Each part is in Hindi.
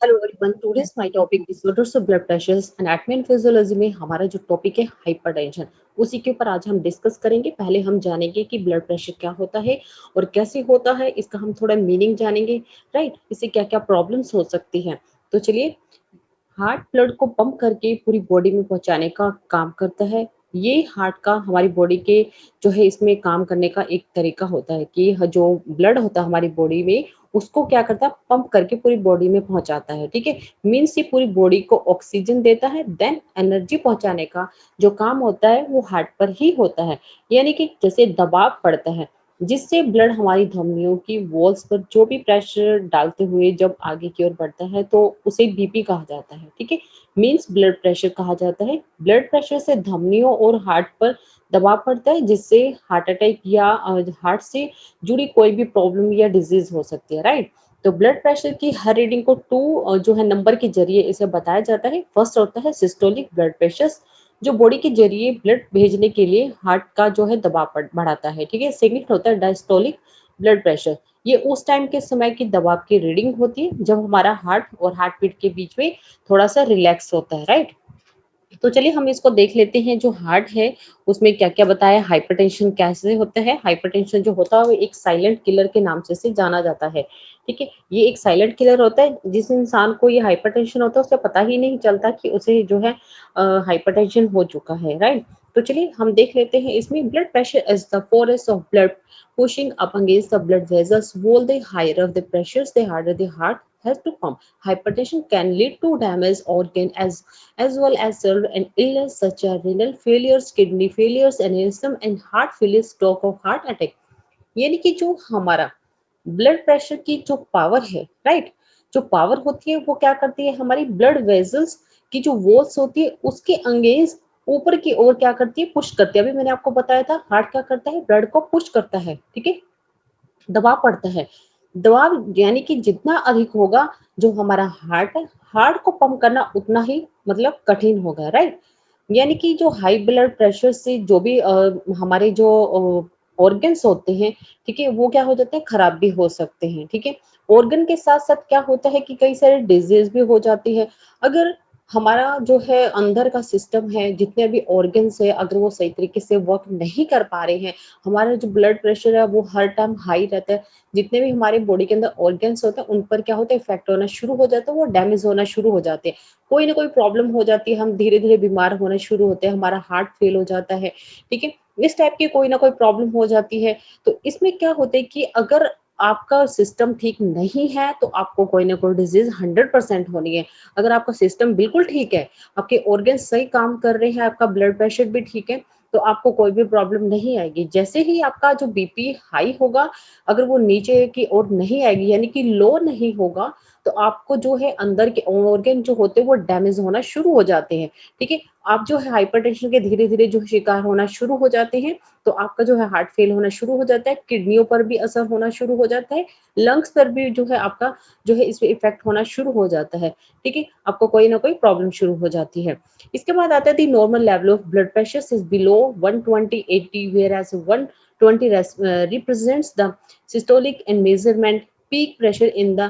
Hello everyone, today's my topic disorders of blood pressures anatomy and physiology में हमारा जो टॉपिक है हाइपरटेंशन, उसी के ऊपर आज हम डिस्कस करेंगे। पहले हम जानेंगे कि ब्लड प्रेशर क्या होता है और कैसे होता है, इसका हम थोड़ा मीनिंग जानेंगे। राइट, इससे क्या क्या प्रॉब्लम्स हो सकती हैं। तो चलिए, हार्ट ब्लड को पंप करके पूरी बॉडी में पहुंचाने का काम करता है। ये हार्ट का हमारी बॉडी के जो है इसमें काम करने का एक तरीका होता है कि जो ब्लड होता है हमारी बॉडी में, उसको क्या करता है, पंप करके पूरी बॉडी में पहुंचाता है। ठीक है, मीन्स ये पूरी बॉडी को ऑक्सीजन देता है। देन एनर्जी पहुंचाने का जो काम होता है वो हार्ट पर ही होता है। यानी कि जैसे दबाव पड़ता है, जिससे ब्लड हमारी धमनियों की वॉल्स पर जो भी प्रेशर डालते हुए जब आगे की ओर बढ़ता है तो उसे बीपी कहा जाता है। ठीक है, मीन्स ब्लड प्रेशर कहा जाता है। ब्लड प्रेशर से धमनियों और हार्ट पर दबाव पड़ता है, जिससे हार्ट अटैक या हार्ट से जुड़ी कोई भी प्रॉब्लम या डिजीज हो सकती है। राइट, तो ब्लड प्रेशर की हर रीडिंग को टू जो है नंबर के जरिए इसे बताया जाता है। फर्स्ट होता है सिस्टोलिक ब्लड प्रेशर, जो बॉडी के जरिए ब्लड भेजने के लिए हार्ट का जो है दबाव बढ़ाता है। ठीक है, सेकंड होता है डायस्टोलिक ब्लड प्रेशर। ये उस टाइम के समय की दबाव की रीडिंग होती है जब हमारा हार्ट और हार्ट बीट के बीच में थोड़ा सा रिलैक्स होता है। राइट, तो चलिए हम इसको देख लेते हैं। जो हार्ट है उसमें क्या क्या बताया, हाइपरटेंशन कैसे होता है। हाइपरटेंशन जो होता है वो एक साइलेंट किलर के नाम से जाना जाता है। ठीक है, ये एक साइलेंट किलर होता है। जिस इंसान को ये हाइपरटेंशन होता है उसे पता ही नहीं चलता कि उसे जो है हाइपरटेंशन हो चुका है। राइट, तो चलिए हम देख लेते हैं। इसमें blood pressure is the force of blood pushing up against the blood vessels. While the higher the pressures, the harder the heart has to pump. Hypertension can lead to damaged organ as well as several and illness such as renal failures, kidney failures, aneurysm, and heart failure, stroke of heart attack. यानी कि जो हमारा ब्लड प्रेशर की जो पावर है, राइट, जो पावर होती है वो क्या करती है, हमारी ब्लड वेजल्स की जो वॉल्स होती है उसके अंगेंस्ट ऊपर की ओर क्या करती है, पुश करती है। अभी मैंने आपको बताया था हार्ट क्या करता है, ब्लड को पुश करता है। ठीक है, दबाव पड़ता है। दबाव यानी कि जितना अधिक होगा, जो हमारा हार्ट है, हार्ट को पंप करना उतना ही मतलब कठिन होगा। राइट, यानी कि जो हाई ब्लड प्रेशर से जो भी हमारे जो ऑर्गन्स होते हैं, ठीक है, वो क्या हो जाते हैं, खराब भी हो सकते हैं। ठीक है, ऑर्गन के साथ साथ क्या होता है कि कई सारे डिजीज भी हो जाती है। अगर हमारा जो है अंदर का सिस्टम है, जितने भी ऑर्गन्स है, अगर वो सही तरीके से वर्क नहीं कर पा रहे हैं, हमारा जो ब्लड प्रेशर है वो हर टाइम हाई रहता है, जितने भी हमारे बॉडी के अंदर ऑर्गन्स होते हैं उन पर क्या होता है, इफेक्ट होना शुरू हो जाता है, वो डैमेज होना शुरू हो जाते हैं। कोई ना कोई प्रॉब्लम हो जाती है, हम धीरे धीरे बीमार होना शुरू होते हैं, हमारा हार्ट फेल हो जाता है। ठीक है, इस टाइप की कोई ना कोई प्रॉब्लम हो जाती है। तो इसमें क्या होता है कि अगर आपका सिस्टम ठीक नहीं है तो आपको कोई ना कोई डिजीज 100% होनी है। अगर आपका सिस्टम बिल्कुल ठीक है, आपके ऑर्गन सही काम कर रहे हैं, आपका ब्लड प्रेशर भी ठीक है, तो आपको कोई भी प्रॉब्लम नहीं आएगी। जैसे ही आपका जो बीपी हाई होगा, अगर वो नीचे की ओर नहीं आएगी यानी कि लो नहीं होगा, तो आपको जो है अंदर के ऑर्गन जो होते हैं वो डैमेज होना शुरू हो जाते हैं। ठीक है, आप जो है हाइपरटेंशन के धीरे धीरे जो शिकार होना शुरू हो जाते हैं, तो आपका जो है हार्ट फेल होना शुरू हो जाता है, किडनियों पर भी असर होना शुरू हो जाता है, लंग्स पर भी जो है आपका जो है इसमें इफेक्ट होना शुरू हो जाता है। ठीक है, आपको कोई ना कोई प्रॉब्लम शुरू हो जाती है। इसके बाद आता है the normal level of blood pressure is below 120/80, whereas 120 represents the systolic and measurement peak pressure in the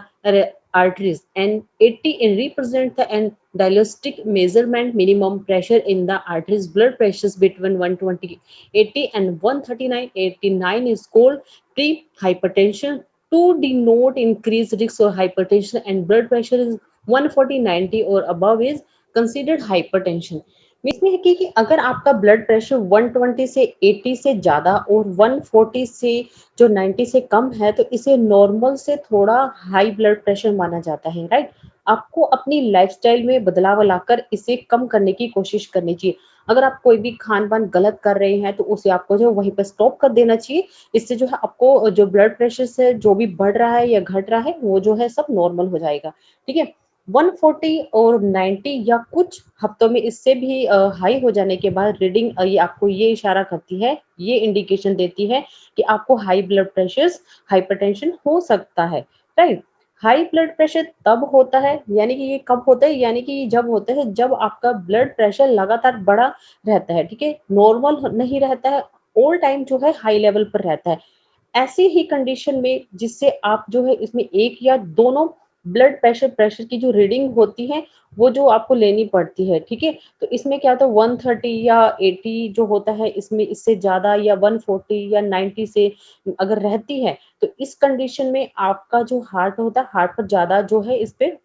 arteries, and 80 in represent the and diagnostic measurement minimum pressure in the arteries. Blood pressures between 120/80 and 139/89 is called pre-hypertension. To denote increased risk of hypertension, and blood pressure is 140/90 or above is considered hypertension. इसमें है कि अगर आपका ब्लड प्रेशर 120 से 80 से ज्यादा और 140 से जो 90 से कम है, तो इसे नॉर्मल से थोड़ा हाई ब्लड प्रेशर माना जाता है। राइट, आपको अपनी लाइफस्टाइल में बदलाव लाकर इसे कम करने की कोशिश करनी चाहिए। अगर आप कोई भी खान पान गलत कर रहे हैं तो उसे आपको जो वहीं पर स्टॉप कर देना चाहिए। इससे जो है आपको जो ब्लड प्रेशर से जो भी बढ़ रहा है या घट रहा है वो जो है सब नॉर्मल हो जाएगा। ठीक है, 140 और 90 या कुछ हफ्तों में इससे भी हाई हो जाने के बाद रीडिंग ये आपको ये इशारा करती है, ये इंडिकेशन देती है कि आपको हाई ब्लड प्रेशर, हाइपरटेंशन हो सकता है। राइट, हाई ब्लड प्रेशर तब होता है, यानी कि ये कब होता है, यानी कि जब होता है जब आपका ब्लड प्रेशर लगातार बढ़ा रहता है। ठीक है, नॉर्मल नहीं रहता है, ऑल टाइम जो है हाई लेवल पर रहता है। ऐसी ही कंडीशन में जिससे आप जो है इसमें एक या दोनों ब्लड प्रेशर प्रेशर की जो रीडिंग होती है वो जो आपको लेनी पड़ती है, ठीक है। तो इसमें क्या होता है 130 या 80 जो होता है, इसमें इससे ज्यादा या 140 या 90 से अगर रहती है, तो इस कंडीशन में आपका जो हार्ट होता है, हार्ट पर ज्यादा जो है इस पे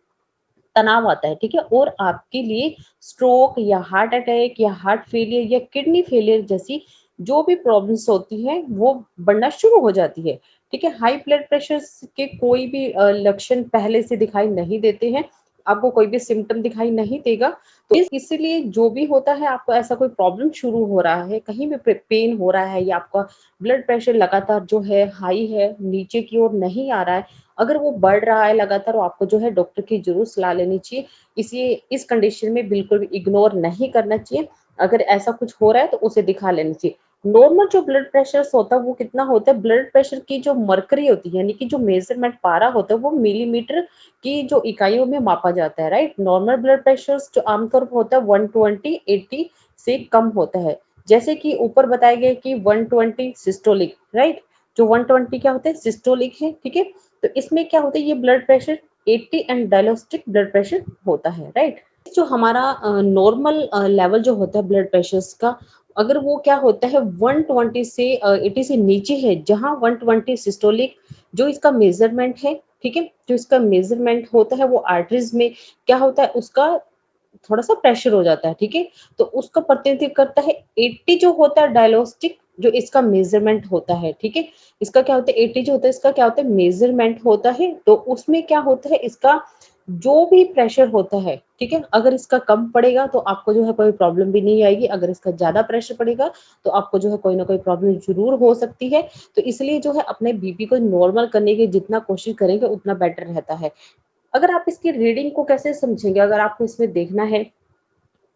तनाव आता है, ठीक है। और आपके लिए स्ट्रोक या हार्ट अटैक या हार्ट फेलियर या किडनी फेलियर जैसी जो भी प्रॉब्लम्स होती हैं वो बढ़ना शुरू हो जाती है, ठीक है। हाई ब्लड प्रेशर के कोई भी लक्षण पहले से दिखाई नहीं देते हैं, आपको कोई भी सिम्टम दिखाई नहीं देगा। तो इसीलिए जो भी होता है, आपको ऐसा कोई प्रॉब्लम शुरू हो रहा है, कहीं भी पेन हो रहा है या आपका ब्लड प्रेशर लगातार जो है हाई है, नीचे की ओर नहीं आ रहा है, अगर वो बढ़ रहा है लगातार, आपको जो है डॉक्टर की जरूर सलाह लेनी चाहिए। इस कंडीशन में बिल्कुल भी इग्नोर नहीं करना चाहिए। अगर ऐसा कुछ हो रहा है तो उसे दिखा लेना चाहिए। नॉर्मल जो ब्लड प्रेशर होता है वो कितना होता है, ब्लड प्रेशर की जो मर्करी होती है, यानी कि जो मेजरमेंट पारा होता है, वो मिलीमीटर की जो इकाइयों में मापा जाता है, राइट। नॉर्मल ब्लड प्रेशर जो आमतौर पर होता है 120 80 से कम होता है। जैसे कि ऊपर बताया गया कि 120 सिस्टोलिक, राइट। जो 120 क्या होता है, सिस्टोलिक है, ठीक है। तो इसमें क्या होता है, ये blood pressure 80 and diastolic blood pressure होता है, राइट। जो हमारा नॉर्मल लेवल जो होता है ब्लड प्रेशर का, अगर वो क्या होता है 120 से 80 से नीचे है, जहां 120 सिस्टोलिक जो इसका मेजरमेंट है, ठीक है, जो इसका मेजरमेंट होता है वो आर्टरीज में क्या होता है, उसका थोड़ा सा प्रेशर हो जाता है, ठीक है। तो उसका प्रतिनिधित्व करता है 80 जो होता है डायग्नोस्टिक, जो इसका मेजरमेंट होता है, ठीक है। इसका क्या होता है 80 जो होता है, इसका क्या होता है मेजरमेंट होता है। तो उसमें क्या होता है, इसका जो भी प्रेशर होता है, ठीक है, अगर इसका कम पड़ेगा तो आपको जो है कोई प्रॉब्लम भी नहीं आएगी, अगर इसका ज्यादा प्रेशर पड़ेगा तो आपको जो है कोई ना कोई प्रॉब्लम जरूर हो सकती है। तो इसलिए जो है अपने बीपी को नॉर्मल करने की जितना कोशिश करेंगे उतना बेटर रहता है। अगर आप इसकी रीडिंग को कैसे समझेंगे, अगर आपको इसमें देखना है,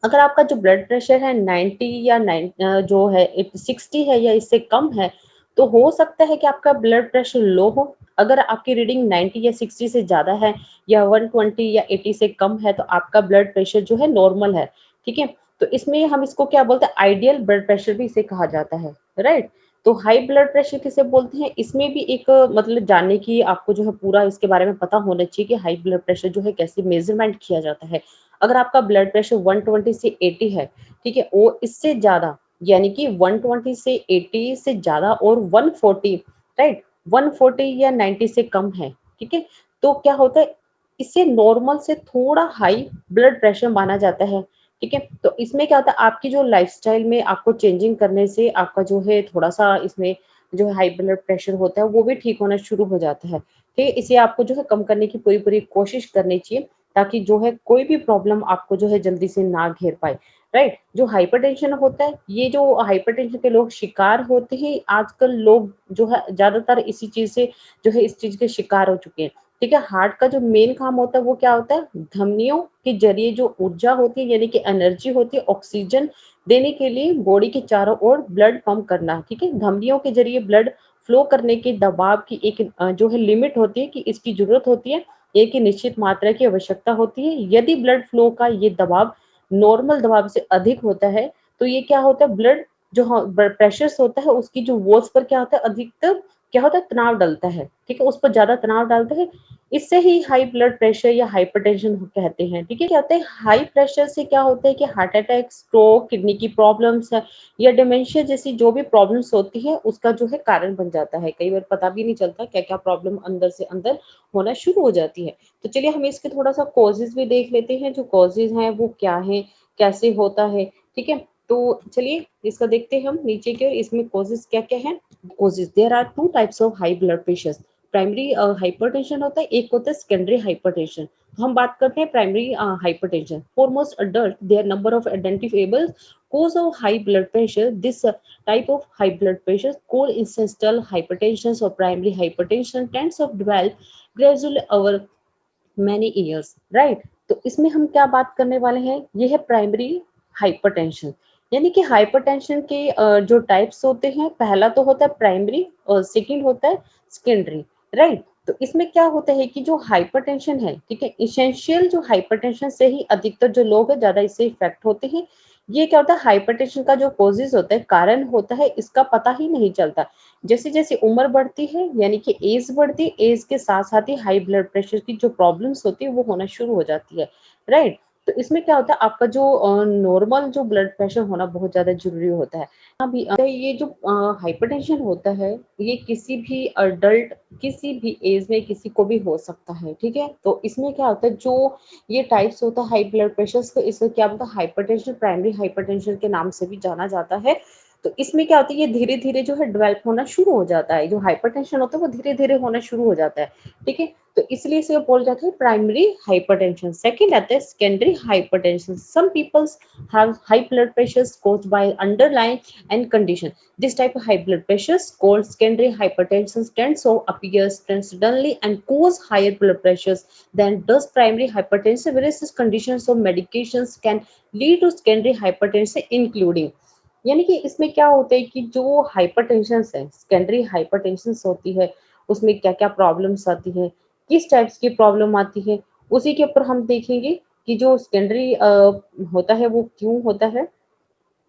अगर आपका जो ब्लड प्रेशर है 90 या 9 जो है 60 है या इससे कम है, तो हो सकता है कि आपका ब्लड प्रेशर लो हो। अगर आपकी रीडिंग 90 या 60 से ज्यादा है या 120 या 80 से कम है, तो आपका ब्लड प्रेशर जो है नॉर्मल है, ठीक है। तो इसमें हम इसको क्या बोलते हैं, आइडियल ब्लड प्रेशर भी इसे कहा जाता है, राइट। तो हाई ब्लड प्रेशर किसे बोलते हैं, इसमें भी एक मतलब जानने की आपको जो है पूरा इसके बारे में पता होना चाहिए कि हाई ब्लड प्रेशर जो है कैसे मेजरमेंट किया जाता है। अगर आपका ब्लड प्रेशर 120 से 80 है, ठीक है, वो इससे ज्यादा, यानी कि 120 से 80 से ज्यादा और 140, राइट, 140 या 90 से कम है, ठीक है, तो क्या होता है, इसे नॉर्मल से थोड़ा हाई ब्लड प्रेशर माना जाता है, ठीक है। तो इसमें क्या होता है, आपकी जो लाइफस्टाइल में आपको चेंजिंग करने से आपका जो है थोड़ा सा इसमें जो है हाई ब्लड प्रेशर होता है वो भी ठीक होना शुरू हो जाता है, ठीक है। इसे आपको जो है कम करने की पूरी पूरी कोशिश करनी चाहिए, ताकि जो है कोई भी प्रॉब्लम आपको जो है जल्दी से ना घेर पाए, राइट। जो हाइपरटेंशन होता है, ये जो हाइपरटेंशन के लोग शिकार होते हैं, आजकल लोग जो है ज्यादातर इसी चीज से जो है इस चीज के शिकार हो चुके हैं, ठीक है। हार्ट का जो मेन काम होता है वो क्या होता है, धमनियों के जरिए जो ऊर्जा होती है, यानी कि एनर्जी होती है, ऑक्सीजन देने के लिए बॉडी के चारों ओर ब्लड पंप करना, ठीक है। धमनियों के जरिए ब्लड फ्लो करने के दबाव की एक जो है लिमिट होती है कि इसकी जरूरत होती है, एक ही निश्चित मात्रा की आवश्यकता होती है। यदि ब्लड फ्लो का ये दबाव नॉर्मल दबाव से अधिक होता है, तो ये क्या होता है, ब्लड जो प्रेशर होता है उसकी जो वॉल्स पर क्या होता है, अधिकतर क्या होता है, तनाव डालता है, ठीक है, उस पर ज्यादा तनाव डालता है। इससे ही हाई ब्लड प्रेशर या हाइपरटेंशन कहते हैं, ठीक है। क्या होता है, हाई प्रेशर से क्या होता है कि हार्ट अटैक, स्ट्रोक, किडनी की प्रॉब्लम्स या डिमेंशिया जैसी जो भी प्रॉब्लम्स होती है उसका जो है कारण बन जाता है। कई बार पता भी नहीं चलता क्या क्या प्रॉब्लम अंदर से अंदर होना शुरू हो जाती है। तो चलिए हम इसके थोड़ा सा कॉजेज भी देख लेते हैं, जो कॉजेज हैं वो क्या है, कैसे होता है, ठीक है। तो चलिए इसका देखते हैं हम नीचे की ओर, इसमें कॉजेज क्या क्या है। Causes, there are two types of high blood pressure. Primary hypertension होता है, एक होता है सेकेंडरी हाइपरटेंशन। तो हम बात करते हैं primary hypertension. For most adult there number of identifiable cause of high blood pressure. This type of high blood pressure called incidental hypertension or primary hypertension tends to develop gradually over many years, right। तो इसमें हम क्या बात करने वाले हैं, ये है प्राइमरी हाइपरटेंशन। यानी कि हाइपरटेंशन के जो टाइप्स होते हैं, पहला तो होता है प्राइमरी और सेकंड होता है सेकेंडरी, राइट। तो इसमें क्या होता है कि जो हाइपरटेंशन है, ठीक है, इसेंशियल जो हाइपरटेंशन से ही अधिकतर जो लोग हैं ज्यादा इससे इफेक्ट होते हैं। ये क्या होता है, हाइपरटेंशन का जो कॉजेज होता है, कारण होता है, इसका पता ही नहीं चलता। जैसे जैसे उम्र बढ़ती है, यानी कि एज बढ़ती है, एज के साथ साथ ही हाई ब्लड प्रेशर की जो प्रॉब्लम्स होती है वो होना शुरू हो जाती है, राइट। तो इसमें क्या होता है, आपका जो नॉर्मल जो ब्लड प्रेशर होना बहुत ज्यादा जरूरी होता है। अभी ये जो हाइपरटेंशन होता है, ये किसी भी अडल्ट, किसी भी एज में किसी को भी हो सकता है, ठीक है। तो इसमें क्या होता है, जो ये टाइप्स होता है हाई ब्लड प्रेशर को, इसको क्या बोलते हैं, हाइपरटेंशन, प्राइमरी हाइपरटेंशन के नाम से भी जाना जाता है। तो इसमें क्या होता है, ये धीरे धीरे जो है डेवलप होना शुरू हो जाता है, जो हाइपरटेंशन होता है वो धीरे धीरे होना शुरू हो जाता है, ठीक है। तो इसलिए इसे बोल जाता है प्राइमरी हाइपरटेंशन। सेकंड आता है secondary hypertension. Some peoples have high blood pressure caused by underlying and condition. This type of high blood pressure called secondary hypertension tends to appear suddenly and cause higher blood pressures than does primary hypertension, whereas these conditions of medications can lead to secondary hypertension including, यानी कि इसमें क्या होता है कि जो हाइपरटेंशन है, सेकेंडरी हाइपरटेंशन होती है, उसमें क्या क्या प्रॉब्लम्स आती है, किस टाइप्स की प्रॉब्लम आती है, उसी के ऊपर हम देखेंगे कि जो सेकेंडरी होता है वो क्यों होता है।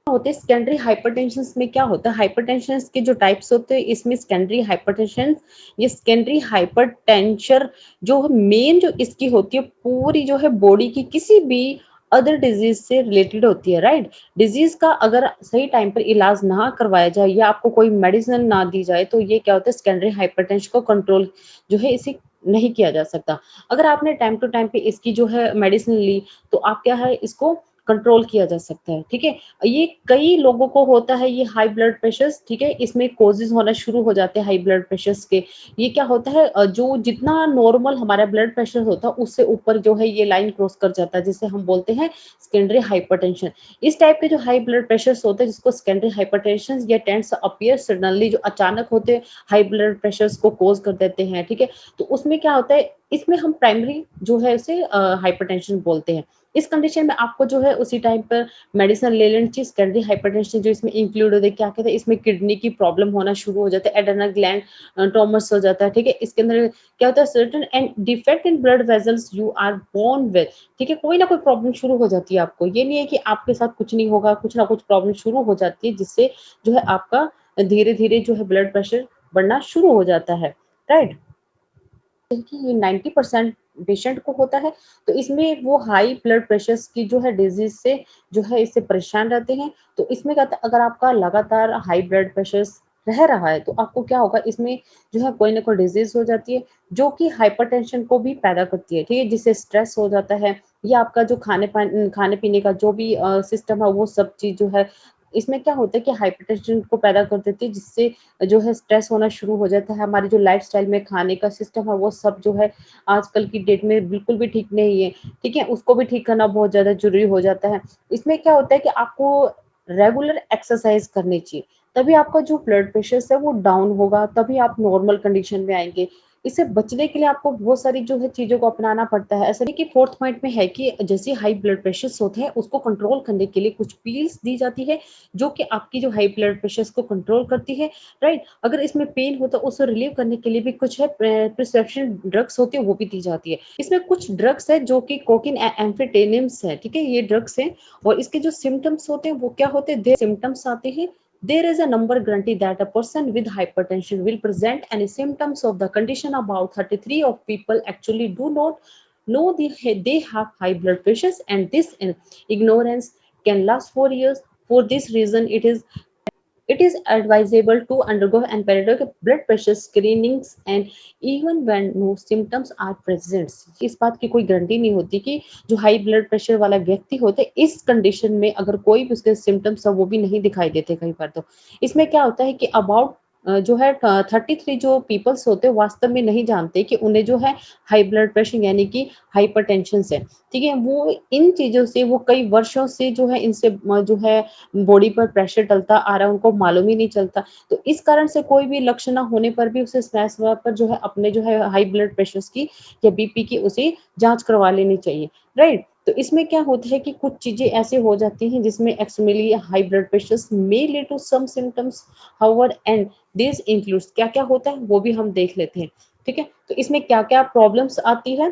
होते हैं सेकेंडरी हाइपरटेंशन में, क्या होता है, हाइपरटेंशन के जो टाइप्स होते हैं, इसमें सेकेंडरी हाइपरटेंशन, ये सेकेंडरी हाइपरटेंशन जो मेन जो इसकी होती है, पूरी जो है बॉडी की किसी भी अदर डिजीज से रिलेटेड होती है, राइट। डिजीज का अगर सही टाइम पर इलाज ना करवाया जाए या आपको कोई मेडिसिन ना दी जाए, तो ये क्या होता है, सेकेंडरी हाइपरटेंशन को कंट्रोल जो है इसे नहीं किया जा सकता। अगर आपने टाइम टू टाइम पे इसकी जो है मेडिसिन ली, तो आप क्या है, इसको कंट्रोल किया जा सकता है, ठीक है। ये कई लोगों को होता है ये हाई ब्लड प्रेशर, ठीक है। इसमें कोजेज होना शुरू हो जाते हैं हाई ब्लड प्रेशर के। ये क्या होता है, जो जितना नॉर्मल हमारा ब्लड प्रेशर होता है उससे ऊपर जो है ये लाइन क्रॉस कर जाता है, जिसे हम बोलते हैं सेकेंडरी हाइपरटेंशन। इस टाइप के जो हाई ब्लड प्रेशर होते हैं, जिसको सेकेंडरी हाइपरटेंशन या टेंड्स अपीयर सडनली, जो अचानक होते हैं हाई ब्लड प्रेशर को कोज कर देते हैं, ठीक है। तो उसमें क्या होता है, इसमें हम प्राइमरी जो है उसे हाइपरटेंशन बोलते हैं। इस कंडीशन में आपको जो है उसी टाइम पर मेडिसिन ले लेनी चाहिए। सेकेंडरी हाइपरटेंशन जो इसमें इंक्लूड होता है, क्या कहते हैं, इसमें किडनी की प्रॉब्लम होना शुरू हो जाता है, एड्रेनल ग्लैंड ट्यूमर्स हो जाता है, ठीक है। इसके अंदर क्या होता है, certain and defect in blood vessels you are born with, ठीक है। कोई ना कोई प्रॉब्लम शुरू हो जाती है आपको, ये नहीं है कि आपके साथ कुछ नहीं होगा, कुछ ना कुछ प्रॉब्लम शुरू हो जाती है, जिससे जो है आपका धीरे धीरे जो है ब्लड प्रेशर बढ़ना शुरू हो जाता है, राइट। कि ये 90% पेशेंट को होता है। तो इसमें वो हाई ब्लड प्रेशर की जो है डिजीज से जो है इससे परेशान रहते हैं। तो इसमें क्या होता है, अगर आपका लगातार हाई ब्लड प्रेशर रह रहा है, तो आपको क्या होगा, इसमें जो है कोई ना कोई डिजीज हो जाती है जो कि हाइपरटेंशन को भी पैदा करती है, ठीक है। जिससे स्ट्रेस हो जाता है, या आपका जो खाने पीने का जो भी सिस्टम है, वो सब चीज जो है, इसमें क्या होता है कि हाइपरटेंशन को पैदा कर देती है, जिससे जो है स्ट्रेस होना शुरू हो जाता है। हमारी जो लाइफस्टाइल में खाने का सिस्टम है, वो सब जो है आजकल की डेट में बिल्कुल भी ठीक नहीं है, ठीक है। उसको भी ठीक करना बहुत ज़्यादा ज़रूरी हो जाता है। इसमें क्या होता है कि आपको रेगुलर एक्सरसाइज करनी चाहिए, तभी आपका जो ब्लड प्रेशर है वो डाउन होगा, तभी आप नॉर्मल कंडीशन में आएँगे। इससे बचने के लिए आपको बहुत सारी जो है चीज़ों को अपनाना पड़ता है। ऐसा नहीं कि फोर्थ पॉइंट में है कि जैसे हाई ब्लड प्रेशर होते हैं, उसको कंट्रोल करने के लिए कुछ पिल्स दी जाती है, जो कि आपकी जो हाई ब्लड प्रेशर को कंट्रोल करती है, राइट। अगर इसमें पेन हो तो उसको रिलीव करने के लिए भी कुछ है, प्रिस्क्रिप्शन ड्रग्स होती है, वो भी दी जाती है। इसमें कुछ ड्रग्स है जो कि कोकिन एम्फेटेनिम्स है, ठीक है, ये ड्रग्स हैं। और इसके जो सिम्टम्स होते हैं वो क्या होते हैं, सिम्टम्स आते हैं, there is a number guarantee that a person with hypertension will present any symptoms of the condition. About 33 of people actually do not know they have high blood pressures, and this ignorance can last for years. For this reason, it is advisable to undergo and periodic blood pressure screenings and even when no symptoms are present. इस बात की कोई गारंटी नहीं होती कि जो हाई ब्लड प्रेशर वाला व्यक्ति होता है, इस कंडीशन में अगर कोई भी उसके सिम्टम्स है वो भी नहीं दिखाई देते कई बार। तो इसमें क्या होता है कि अबाउट जो है 33 जो पीपल्स होते हैं वास्तव में नहीं जानते कि उन्हें जो है हाई ब्लड प्रेशर यानी कि हाइपरटेंशन है, ठीक है। वो इन चीजों से वो कई वर्षों से जो है इनसे जो है बॉडी पर प्रेशर डलता आ रहा है, उनको मालूम ही नहीं चलता। तो इस कारण से कोई भी लक्षण ना होने पर भी उसे समय समय पर जो है अपने जो है हाई ब्लड प्रेशर की या बीपी की उसे जांच करवा लेनी चाहिए, राइट। तो इसमें क्या होता है कि कुछ चीजें ऐसे हो जाती हैं जिसमें extremely high blood pressure may lead to some symptoms, however, and this includes, क्या क्या होता है वो भी हम देख लेते हैं, ठीक है। तो इसमें क्या क्या प्रॉब्लम्स आती है,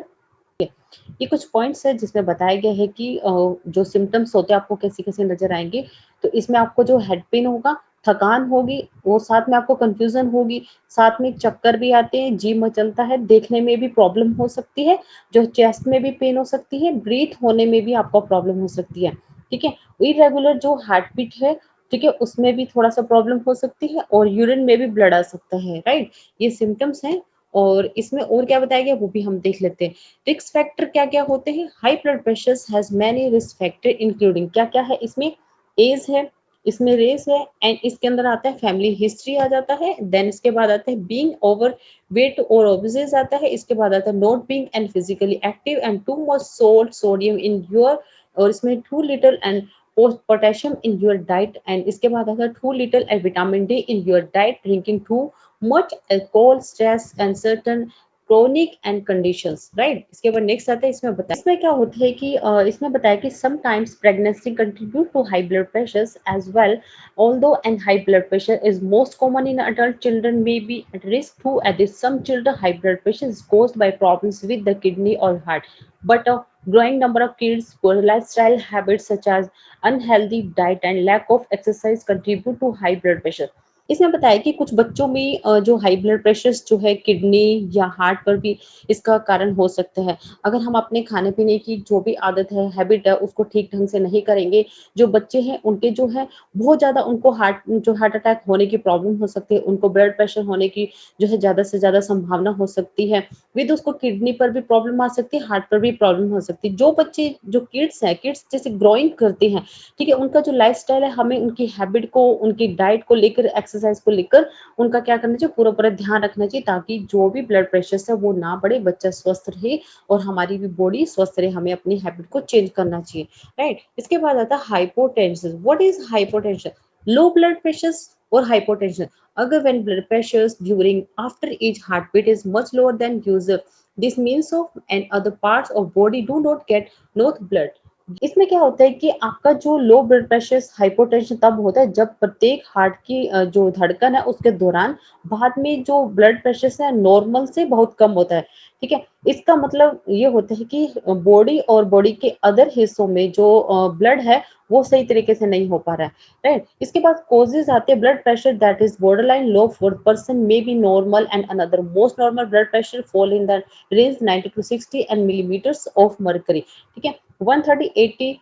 ये कुछ पॉइंट्स है जिसमें बताया गया है कि जो सिम्टम्स होते हैं आपको कैसे-कैसे नज़र आएँगे। तो इसमें आपको जो हेड पेन होगा, थकान होगी, वो साथ में आपको कन्फ्यूज़न होगी, साथ में चक्कर भी आते हैं, जी मचलता है, देखने में भी प्रॉब्लम हो सकती है, जो चेस्ट में भी पेन हो सकती है, ब्रीथ होने में भी आपको प्रॉब्लम हो सकती है, ठीक है? इर्रेगुलर जो हार्ट बीट है, ठीक है? उसमें भी थोड़ा-सा प्रॉब्लम हो सकती है और यूरिन में भी ब्लड आ सकता है, राइट? ये सिम्पटम्स हैं और इसमें और क्या बताया गया वो भी हम देख लेते हैं। रिस्क फैक्टर क्या-क्या होते हैं? High blood pressures has many risk factor including क्या-क्या है इसमें? ऐज है, इसमें रेस है एंड इसके अंदर आता है फैमिली हिस्ट्री आ जाता है, देन इसके बाद आता है बीइंग ओवरवेट और ओबेसिस आता है, इसके बाद आता है not being and physically active and too much salt sodium in your और इसमें too little and potassium in your diet and इसके बाद आता है too little and vitamin D in your diet, drinking too much alcohol, stress and certain chronic and conditions, right? इसके बाद नेक्स्ट आता है इसमें क्या होता है कि इसमें बताया कि sometimes pregnancy contribute to high blood pressures as well, although and high blood pressure is most common in adult children may be at risk too. At least some children high blood pressure is caused by problems with the kidney or heart, but a growing number of kids poor lifestyle habits such as unhealthy diet and lack of exercise contribute to high blood pressure. इसमें बताया कि कुछ बच्चों में जो हाई ब्लड प्रेशर जो है किडनी या हार्ट पर भी इसका कारण हो सकता है। अगर हम अपने खाने-पीने की जो भी आदत है, हैबिट है, उसको ठीक ढंग से नहीं करेंगे, जो बच्चे हैं उनके जो है बहुत ज़्यादा उनको हार्ट अटैक होने की प्रॉब्लम हो सकती है, उनको ब्लड प्रेशर होने की जो है ज़्यादा से ज़्यादा संभावना हो सकती है। विद उसको किडनी पर भी प्रॉब्लम आ सकती है, हार्ट पर भी प्रॉब्लम हो सकती है। जो बच्चे जो किड्स हैं, किड्स जैसे ग्रोइंग करते हैं, ठीक है? उनका जो लाइफ़स्टाइल है हमें उनकी हैबिट को, उनकी डाइट को लेकर, एक्सरसाइज़ को लेकर उनका क्या करना चाहिए पूरा-पूरा ध्यान रखना चाहिए ताकि जो भी ब्लड प्रेशर है वो ना बढ़े, बच्चा स्वस्थ रहे और हमारी भी बॉडी स्वस्थ रहे। हमें अपनी हैबिट को चेंज करना चाहिए, राइट? इसके बाद आता है hypotension. What is hypotension? Low blood pressures और हाइपोटेंशन अगर when blood pressures during after each heartbeat is much lower than usual, this means of and other parts of body do not gate enough blood. इसमें क्या होता है कि आपका जो लो ब्लड प्रेशर हाइपोटेंशन तब होता है जब प्रत्येक हार्ट की जो धड़कन है उसके दौरान बाद में जो ब्लड प्रेशर है नॉर्मल से बहुत कम होता है, ठीक है? इसका मतलब ये होता है कि बॉडी और बॉडी के अदर हिस्सों में जो ब्लड है वो सही तरीके से नहीं हो पा रहा है, राइट? इसके बाद कॉजेज आते हैं blood pressure that is borderline low for person may be normal and another most normal blood pressure fall in the range 90 to 60 and millimeters of mercury, ठीक है? 130-80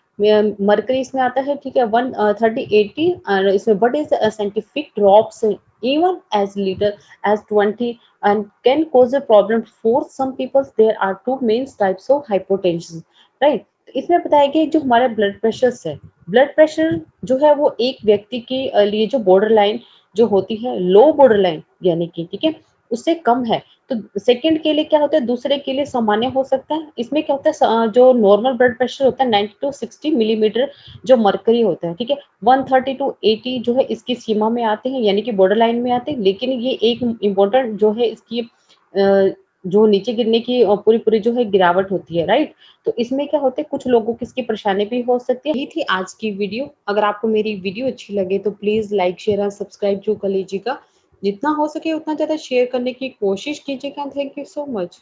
मरकरी इसमें आता है, ठीक है? 130-80 इसमें what is scientific drops even as little as 20 and can cause a problem for some people. There are two main types of hypotension, right? इसमें बताया गया जो हमारा ब्लड प्रेशर है, ब्लड प्रेशर जो है वो एक व्यक्ति के लिए जो बॉर्डर लाइन जो होती है लो बॉर्डर लाइन यानी कि, ठीक है, उससे कम है तो सेकंड के लिए क्या होता है दूसरे के लिए सामान्य हो सकता है। इसमें क्या होता है जो नॉर्मल ब्लड प्रेशर होता है 90 टू 60 मिलीमीटर जो मरकरी होता है, ठीक है? 130 टू 80 जो है इसकी सीमा में आते हैं यानी कि बॉर्डर लाइन में आते हैं, लेकिन ये एक इम्पोर्टेंट जो है इसकी जो नीचे गिरने की पूरी-पूरी जो है गिरावट होती है, राइट? तो इसमें क्या होता है कुछ लोगों की इसकी परेशानी भी हो सकती है। ये थी आज की वीडियो। अगर आपको मेरी वीडियो अच्छी लगे तो प्लीज़ लाइक, शेयर और सब्सक्राइब ज़रूर कर लीजिएगा। जितना हो सके उतना ज़्यादा शेयर करने की कोशिश कीजिएगा। Thank you so much.